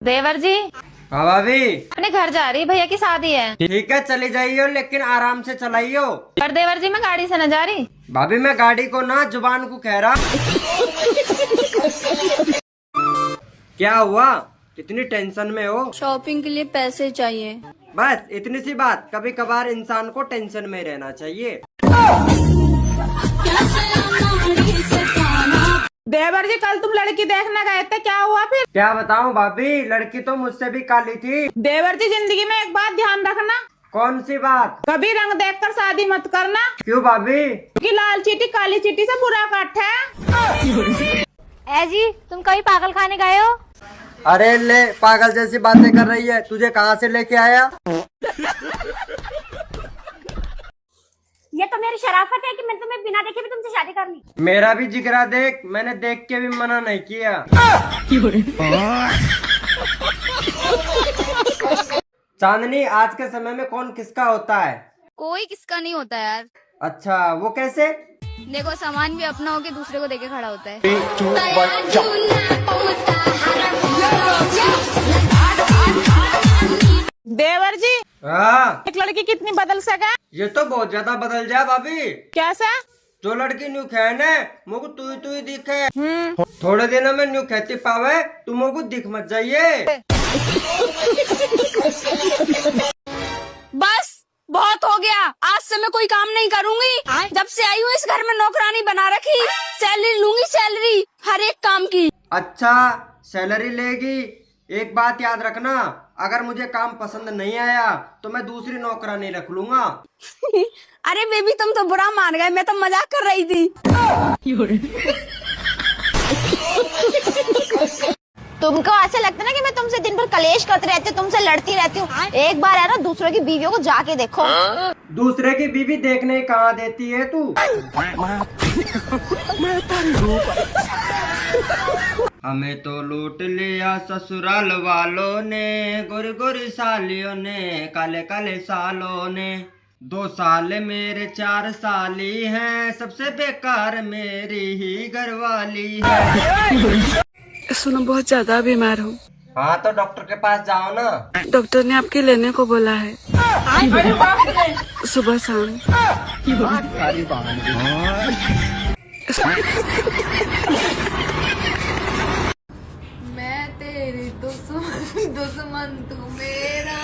देवर जी, हाँ भाभी। अपने घर जा रही, भैया की शादी है। ठीक है चली जाइयो, लेकिन आराम से चलाइयो। पर देवर जी, मैं गाड़ी से न जा रही। भाभी मैं गाड़ी को ना, जुबान को कह रहा। क्या हुआ, कितनी टेंशन में हो? शॉपिंग के लिए पैसे चाहिए। बस इतनी सी बात, कभी कभार इंसान को टेंशन में रहना चाहिए। देवर जी, कल तुम लड़की देखने गए थे, क्या हुआ फिर? क्या बताऊं भाभी, लड़की तो मुझसे भी काली थी। देवर जी, जिंदगी में एक बात ध्यान रखना, कौन सी बात? कभी रंग देखकर शादी मत करना, क्यों भाभी? क्योंकि लाल चीटी काली चीटी से बुरा कट है। ए जी, तुम कभी पागल खाने गए हो? अरे ले, पागल जैसी बातें कर रही है, तुझे कहाँ से लेके आया? ये तो मेरी शराफत है कि मैंने तुम्हें बिना देखे भी तुमसे शादी कर ली। मेरा भी जिगरा देख, मैंने देख के भी मना नहीं किया। चांदनी, आज के समय में कौन किसका होता है? कोई किसका नहीं होता यार। अच्छा, वो कैसे? देखो, सामान भी अपना होके दूसरे को देके खड़ा होता है। देवर जी, हाँ, एक लड़की कितनी बदल सके? ये तो बहुत ज्यादा बदल जा भाभी। कैसे? जो लड़की न्यू खेने मुझको तू ही दिखे, थोड़े दिनों में न्यू खेती पावे, तुम मुझको दिख मत जाइए। बस बहुत हो गया, आज से मैं कोई काम नहीं करूंगी। जब से आई हूँ इस घर में नौकरानी बना रखी, सैलरी लूंगी, सैलरी हर एक काम की। अच्छा, सैलरी लेगी। एक बात याद रखना, अगर मुझे काम पसंद नहीं आया तो मैं दूसरी नौकरानी रख लूंगा। अरे बेबी, तुम तो बुरा मान गए, मैं तो मजाक कर रही थी। तुमको ऐसा लगता है ना कि मैं तुमसे दिन भर कलेश करती रहती हूँ, तुमसे लड़ती रहती हूँ। एक बार है ना, दूसरों की बीवियों को जाके देखो। दूसरे की बीवी देखने कहाँ देती है तू? हमें तो लूट लिया ससुराल वालों ने, गोरी गोरी सालियों ने, काले काले सालों ने। 2 साल मेरे 4 साली हैं, सबसे बेकार मेरी ही घरवाली है। सुनो, बहुत ज्यादा बीमार हूँ। हाँ तो डॉक्टर के पास जाओ ना। डॉक्टर ने आपके लेने को बोला है, सुबह शाम। मैं तेरी दुश्मन तू मेरा,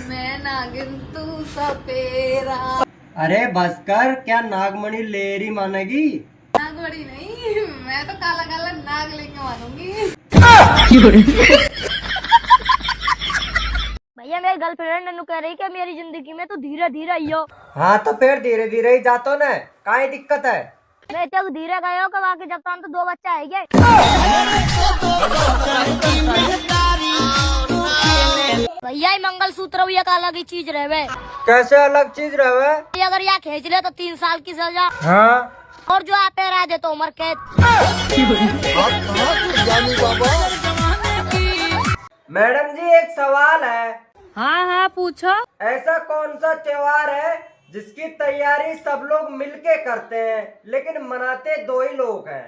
मैं नागिन तू सपेरा। अरे बस कर, क्या नागमणि लेरी मानेगी? नागवड़ी नहीं, मैं तो काला काला नाग लेके मानूंगी। भैया, मेरी गर्लफ्रेंड नन्नू कह रही कि मेरी जिंदगी में तू धीरे धीरे आइयो। हाँ तो फिर धीरे धीरे ही जातो न, काहे दिक्कत है? मैं तक धीरे गयो कब आके जब तक तो 2 बच्चा है गए। भैया, ये मंगलसूत्र ये का अलग ही चीज रहे। कैसे अलग चीज रहे? अगर यहाँ खींच ले तो 3 साल की सजा, हाँ, और जो आप रह दे तो उम्र कैद। मैडम जी एक सवाल है। हाँ हाँ, पूछो। ऐसा कौन सा त्योहार है जिसकी तैयारी सब लोग मिलके करते हैं लेकिन मनाते 2 ही लोग हैं?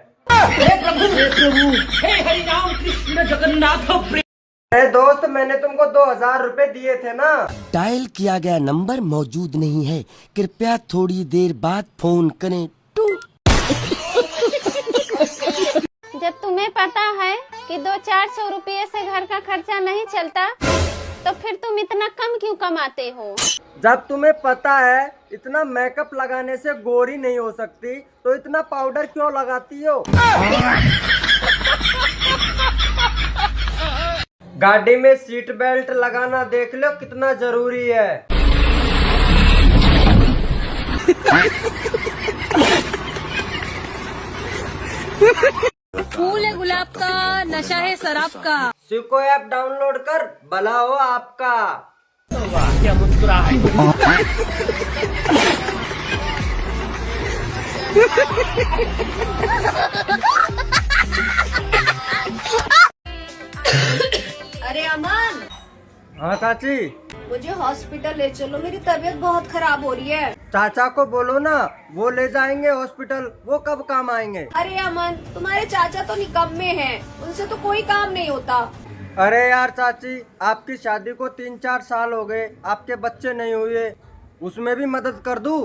अरे दोस्त, मैंने तुमको 2000 रुपए दिए थे ना। डायल किया गया नंबर मौजूद नहीं है, कृपया थोड़ी देर बाद फोन करें। जब तुम्हें पता है कि 200-400 रुपये से घर का खर्चा नहीं चलता, तो फिर तुम इतना कम क्यों कमाते हो? जब तुम्हें पता है इतना मेकअप लगाने से गोरी नहीं हो सकती, तो इतना पाउडर क्यों लगाती हो? गाड़ी में सीट बेल्ट लगाना देख लो कितना जरूरी है। फूल है गुलाब का, नशा है शराब का। सिको ऐप डाउनलोड कर, भला हो आपका। अरे अमन, हाँ चाची। मुझे हॉस्पिटल ले चलो, मेरी तबीयत बहुत खराब हो रही है। चाचा को बोलो ना, वो ले जाएंगे हॉस्पिटल। वो कब काम आएंगे? अरे अमन, तुम्हारे चाचा तो निकम्मे हैं, उनसे तो कोई काम नहीं होता। अरे यार चाची, आपकी शादी को 3-4 साल हो गए, आपके बच्चे नहीं हुए, उसमें भी मदद कर दूं?